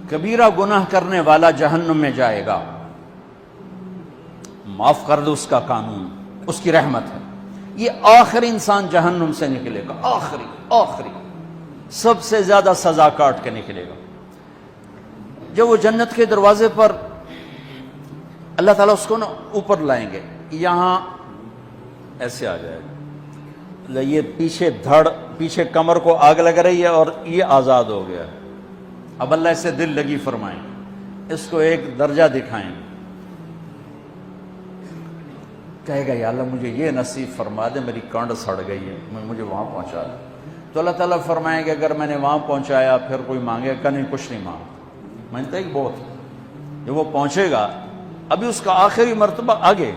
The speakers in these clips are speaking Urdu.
کبیرہ گناہ کرنے والا جہنم میں جائے گا، معاف کر دو اس کا قانون، اس کی رحمت ہے۔ یہ آخری انسان جہنم سے نکلے گا، آخری سب سے زیادہ سزا کاٹ کے نکلے گا۔ جب وہ جنت کے دروازے پر اللہ تعالیٰ اس کو نا اوپر لائیں گے، یہاں ایسے آ جائے گا، یہ پیچھے کمر کو آگ لگ رہی ہے اور یہ آزاد ہو گیا ہے۔ اب اللہ اسے دل لگی فرمائیں، اس کو ایک درجہ دکھائیں، کہے گا یا اللہ مجھے یہ نصیب فرما دے، میری کانڈ سڑ گئی ہے، مجھے وہاں پہنچا دے۔ تو اللہ تعالیٰ فرمائیں گے اگر میں نے وہاں پہنچایا پھر کوئی مانگے گا نہیں، کچھ نہیں مانگتا، مانگتا ہی بہت۔ جب وہ پہنچے گا ابھی اس کا آخری مرتبہ آگے،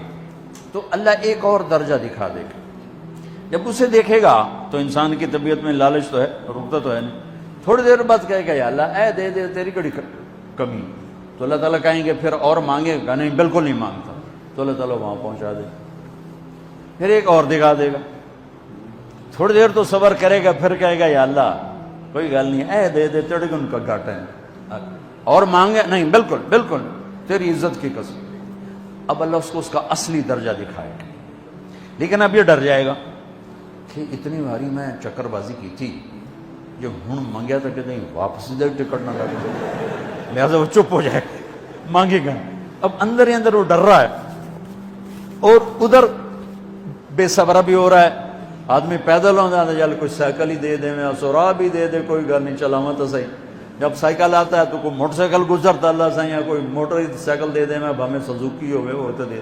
تو اللہ ایک اور درجہ دکھا دے گا۔ جب اسے دیکھے گا تو انسان کی طبیعت میں لالچ تو ہے، رکتا تو ہے نہیں، تھوڑی دیر بعد کہے گا یا اللہ اے دے دے، تیری کڑی کمی۔ تو اللہ تعالیٰ کہیں گے پھر اور مانگے گا نہیں، بالکل نہیں مانگتا، تو اللہ تعالیٰ وہاں پہنچا دے، پھر ایک اور دکھا دے گا، تھوڑی دیر تو صبر کرے گا، پھر کہے گا یا اللہ کوئی گل نہیں، اے دے دے، تیرے کو ان کا گھاٹا ہے، اور مانگے نہیں، بالکل تیری عزت کی قسم۔ اب اللہ اس کو اس کا اصلی درجہ دکھائے گا، لیکن اب یہ ڈر جائے گا کہ اتنی باری میں چکر بازی کی تھی، جو ہوں مانگیا تھا کہ نہیں واپس دے ٹکٹ نہ لگے، لہٰذا وہ چپ ہو جائے، مانگے گا۔ اب اندر ہی اندر وہ ڈر رہا ہے، اور ادھر بے صبرا بھی ہو رہا ہے، آدمی پیدل ہوتا ہے چل کوئی سائیکل ہی دے دے، میں سورا بھی دے دے، کوئی گھر نہیں چلاواں تو صحیح۔ جب سائیکل آتا ہے تو کوئی موٹر سائیکل گزرتا اللہ سے، یا کوئی موٹر سائیکل دے دے، میں ہمیں سزوکی ہوئے وہ تو دے۔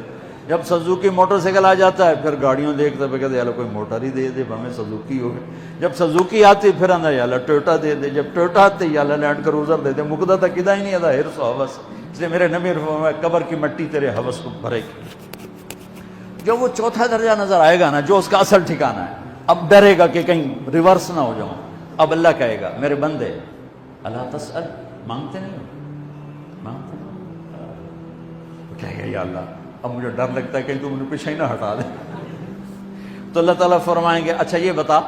جب سزوکی موٹر سائیکل آ جاتا ہے پھر گاڑیوں دیکھتے پہ کہتے ہیں کوئی موٹر ہی دے دے، ہمیں سزوکی ہو گئے۔ جب سزوکی آتی پھر اندر یا اللہ ٹویوٹا دے دے، جب ٹویوٹا آتے یا اللہ لینڈ کروزر دے دے، مقدہ تک کدا ہی نہیں آتا ہرس و حوث، اس لیے میرے نبی فرمایا قبر کی مٹی تیرے حوث کو بھرے گی۔ جو وہ چوتھا درجہ نظر آئے گا نا، جو اس کا اصل ٹھکانہ ہے، اب ڈرے گا کہ کہیں ریورس نہ ہو جاؤں۔ اب اللہ کہے گا میرے بندے اللہ تسأل، مانگتے نہیں ہو، مانگتے نہیں، کہے گا یا اللہ اب مجھے ڈر لگتا ہے کہ تو مجھے پیچھے ہی نہ ہٹا دے۔ تو اللہ تعالیٰ فرمائیں گے اچھا یہ بتا،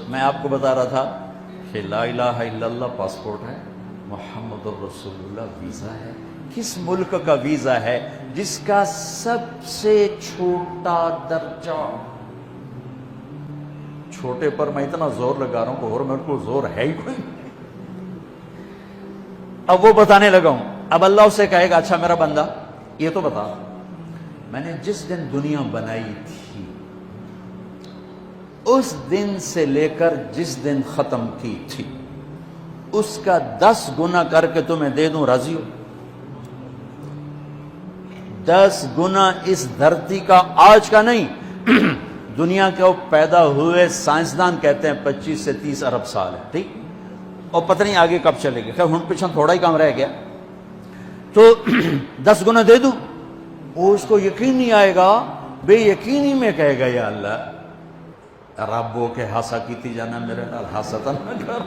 میں آپ کو بتا رہا تھا کہ لا الہ الا اللہ پاسپورٹ ہے، محمد الرسول اللہ ویزا ہے۔ کس ملک کا ویزا ہے جس کا سب سے چھوٹا درجہ، چھوٹے پر میں اتنا زور لگا رہا ہوں کہ اور میرے کو زور ہے ہی کوئی، اب وہ بتانے لگا ہوں۔ اب اللہ اسے کہے گا اچھا میرا بندہ یہ تو بتا، میں نے جس دن دنیا بنائی تھی اس دن سے لے کر جس دن ختم کی تھی اس کا 10 گنا کر کے تمہیں دے دوں، راضی ہو؟ 10 گنا اس دھرتی کا، آج کا نہیں، دنیا کے پیدا ہوئے سائنسدان کہتے ہیں 25 سے 30 ارب سال ہے، ٹھیک، اور پتہ نہیں آگے کب چلے گی، خیر ہن پیچھے تھوڑا ہی کام رہ گیا، تو 10 گنا دے دوں۔ وہ اس کو یقین نہیں آئے گا، بے یقینی میں کہے گا یا اللہ ربو کے ہاسا کیتی جانا میرے نال ہاسا نہ کر۔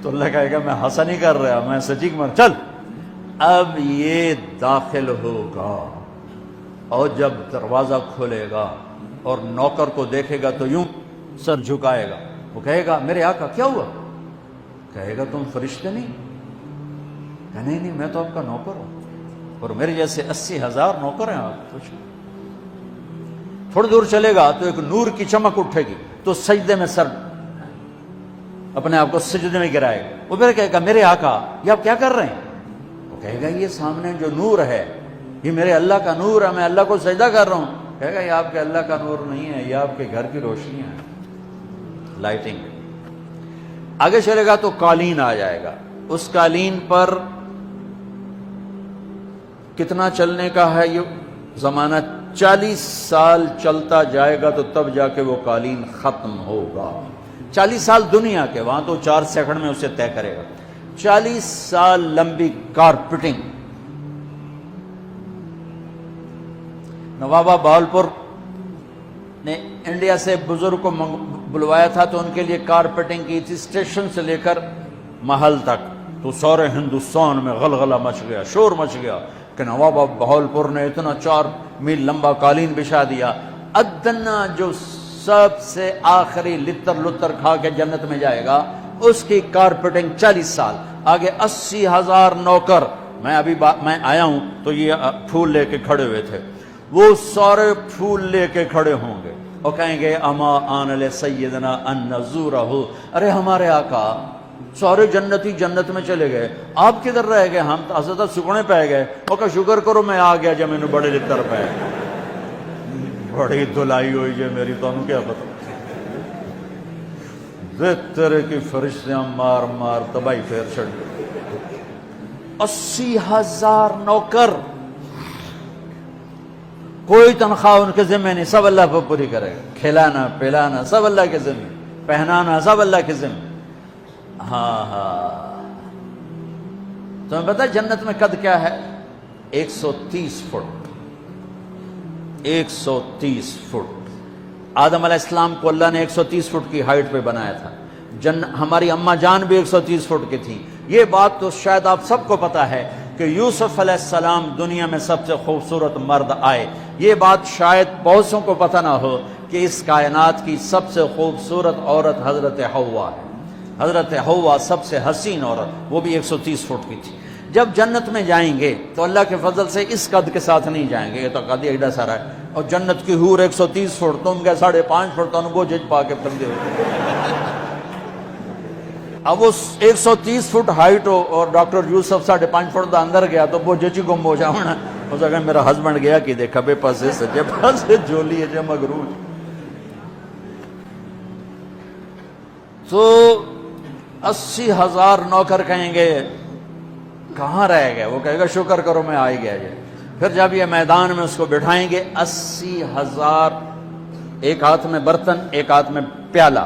تو اللہ کہے گا میں ہاسا نہیں کر رہا، میں سچی مر، چل اب یہ داخل ہوگا، اور جب دروازہ کھولے گا اور نوکر کو دیکھے گا تو یوں سر جھکائے گا، وہ کہے گا میرے آقا کیا ہوا؟ کہے گا تم فرشتے نہیں؟ کہ نہیں میں تو آپ کا نوکر ہوں، اور میرے جیسے 80,000 نوکر ہیں آپ کچھ۔ تھوڑی دور چلے گا تو ایک نور کی چمک اٹھے گی، تو سجدے میں سر اپنے آپ کو سجدے میں گرائے گا، وہ پھر کہے گا میرے آقا یہ آپ کیا کر رہے ہیں؟ وہ کہے گا یہ سامنے جو نور ہے یہ میرے اللہ کا نور ہے، میں اللہ کو سجدہ کر رہا ہوں۔ کہے گا یہ آپ کے اللہ کا نور نہیں ہے، یہ آپ کے گھر کی روشنی ہے، لائٹنگ۔ آگے چلے گا تو قالین آ جائے گا، اس قالین پر کتنا چلنے کا ہے یہ زمانہ، 40 سال چلتا جائے گا تو تب جا کے وہ قالین ختم ہوگا۔ 40 سال دنیا کے، وہاں تو 4 سیکنڈ میں اسے طے کرے گا۔ 40 سال لمبی کارپیٹنگ۔ نوابہ بہاولپور نے انڈیا سے بزرگ کو بلوایا تھا تو ان کے لیے کارپیٹنگ کی تھی، اسٹیشن سے لے کر محل تک، تو سارے ہندوستان میں غلغلہ مچ گیا، شور مچ گیا کہ نواب بہاولپور نے اتنا 4 میل لمبا قالین بچھا دیا۔ ادنا جو سب سے آخری لتر کھا کے جنت میں جائے گا اس کی کارپیٹنگ 40 سال، آگے 80,000 نوکر، میں ابھی میں آیا ہوں تو یہ پھول لے کے کھڑے ہوئے تھے، وہ سارے پھول لے کے کھڑے ہوں گے اور کہیں گے اما آن لسیدنا ان نزورہ، ارے ہمارے آقا سارے جنتی جنت میں چلے گئے، آپ کدھر رہ گئے؟ ہم تو حضرت سکنے پہ گئے، وہ کہ شکر کرو میں آ گیا جب میں بڑے لتر پہ بڑی دلائی ہوئی جو میری، تو انہوں کیا پتا طرح کی فرشتیاں مار مار تباہی پھیر چھڑ گئے۔ 80,000 نوکر، کوئی تنخواہ ان کے ذمہ نہیں، سب اللہ پر پوری کرے گا، کھلانا پلانا سب اللہ کے ذمہ، پہنانا سب اللہ کے ذمہ۔ ہاں تمہیں پتہ جنت میں قد کیا ہے؟ 130 فٹ، 130 فٹ۔ آدم علیہ السلام کو اللہ نے 130 فٹ کی ہائٹ پہ بنایا تھا، ہماری اماں جان بھی 130 فٹ کی تھی۔ یہ بات تو شاید آپ سب کو پتا ہے کہ یوسف علیہ السلام دنیا میں سب سے خوبصورت مرد آئے، یہ بات شاید بہت سوں کو پتہ نہ ہو کہ اس کائنات کی سب سے خوبصورت عورت حضرت حوا ہے۔ حضرت حوا سب سے حسین عورت، وہ بھی 130 فٹ کی تھی۔ جب جنت میں جائیں گے تو اللہ کے فضل سے اس قد کے ساتھ نہیں جائیں گے، یہ تو قد ایڈا سارا ہے، اور جنت کی حور 130 فٹ، تم گئے 5.5 فٹ، تو وہ جج پا کے پھر دے۔ اب وہ 130 فٹ ہائٹ ہو اور ڈاکٹر یوسف 5.5 فٹ دا اندر گیا تو وہ جچی گم ہو جاؤں نا، اس اگر میرا ہسبینڈ گیا کہ دیکھا بے پاسے سجے پاسے جولی ہے جے مغرور۔ تو 80,000 نوکر کہیں گے کہاں رہ گئے؟ وہ کہے گا شکر کرو میں آ ہی گیا جائے۔ پھر جب یہ میدان میں اس کو بٹھائیں گے، 80,000، ایک ہاتھ میں برتن ایک ہاتھ میں پیالہ،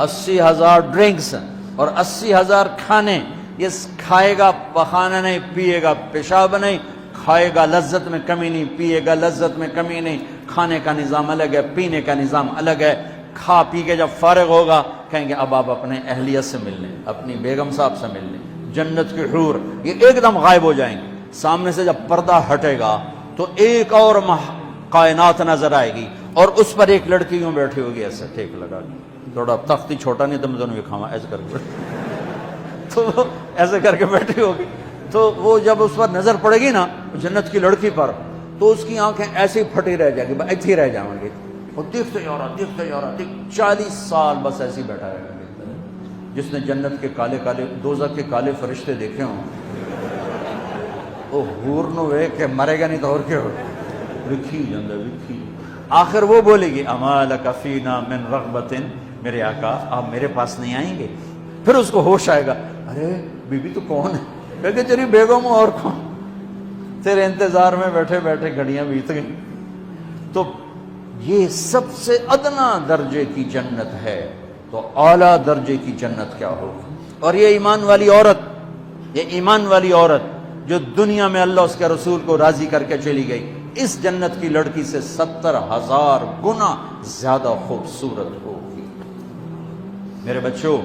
80,000 ڈرنکس اور 80,000 کھانے۔ یہ کھائے گا پخانا نہیں، پیے گا پیشاب نہیں، کھائے گا لذت میں کمی نہیں، پیے گا لذت میں کمی نہیں، کھانے کا نظام الگ ہے، پینے کا نظام الگ ہے۔ کھا پی کے جب فارغ ہوگا کہیں گے اب آپ اپنے اہلیت سے مل لیں، اپنی بیگم صاحب سے مل لیں۔ جنت کی حور یہ ایک دم غائب ہو جائیں گے، سامنے سے جب پردہ ہٹے گا تو ایک اور کائنات نظر آئے گی، اور اس پر ایک لڑکی یوں بیٹھی ہوگی ایسے ٹھیک لگا کے، تھوڑا تختی چھوٹا نہیں تو میں دونوں کھاوا ایسے کر کے تو وہ ایسے کر کے بیٹھی ہوگی۔ تو وہ جب اس پر نظر پڑے گی نا جنت کی لڑکی پر، تو اس کی آنکھیں ایسی پھٹی رہ جائیں گی، ایسے ہی رہ جائیں گی، وہ دیکھتے جا رہا دیکھتے جا رہا، 40 سال بس ایسے ہی بیٹھا رہے گا۔ جس نے جنت کے کالے کالے دوزخ کے کالے فرشتے دیکھے ہوں وہ حور نو وے کہ مرے گا نہیں تو اور کیا ہو، رکھی جاندہ رکھی۔ آخر وہ بولے گی اما لک فینا من رغبت، میرے آقا آپ میرے پاس نہیں آئیں گے؟ پھر اس کو ہوش آئے گا، ارے بی بی تو کون ہے؟ کہتے تیری بیگم اور کون، تیرے انتظار میں بیٹھے بیٹھے گھڑیاں بیت گئیں۔ تو یہ سب سے ادنا درجے کی جنت ہے، تو اعلیٰ درجے کی جنت کیا ہوگی؟ اور یہ ایمان والی عورت، یہ ایمان والی عورت جو دنیا میں اللہ اس کے رسول کو راضی کر کے چلی گئی، اس جنت کی لڑکی سے 70,000 گنا زیادہ خوبصورت ہوگی۔ میرے بچوں،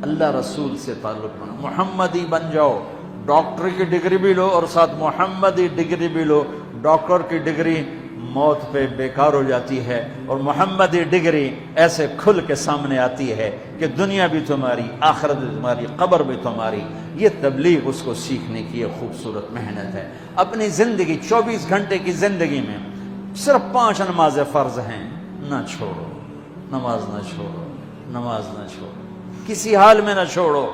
اللہ رسول سے تعلق بنا، محمدی بن جاؤ، ڈاکٹر کی ڈگری بھی لو اور ساتھ محمدی ڈگری بھی لو۔ ڈاکٹر کی ڈگری موت پہ بیکار ہو جاتی ہے، اور محمدی ڈگری ایسے کھل کے سامنے آتی ہے کہ دنیا بھی تمہاری، آخرت بھی تمہاری، قبر بھی تمہاری۔ یہ تبلیغ اس کو سیکھنے کی ایک خوبصورت محنت ہے۔ اپنی زندگی 24 گھنٹے کی زندگی میں صرف 5 نمازیں فرض ہیں، نہ چھوڑو، نماز نہ چھوڑو، نماز نہ چھوڑو، کسی حال میں نہ چھوڑو۔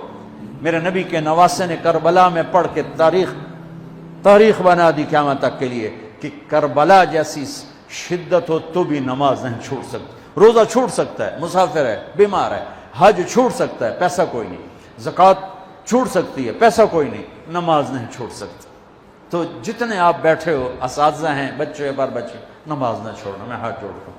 میرے نبی کے نواسے نے کربلا میں پڑھ کے تاریخ بنا دی قیامت تک کے لیے کہ کربلا جیسی شدت ہو تو بھی نماز نہیں چھوڑ سکتی۔ روزہ چھوٹ سکتا ہے، مسافر ہے، بیمار ہے، حج چھوٹ سکتا ہے، پیسہ کوئی نہیں، زکوٰۃ چھوٹ سکتی ہے، پیسہ کوئی نہیں، نماز نہیں چھوڑ سکتی۔ تو جتنے آپ بیٹھے ہو، اساتذہ ہیں، بچے بار بچے، نماز نہ چھوڑنا، میں ہاتھ جوڑتا ہوں۔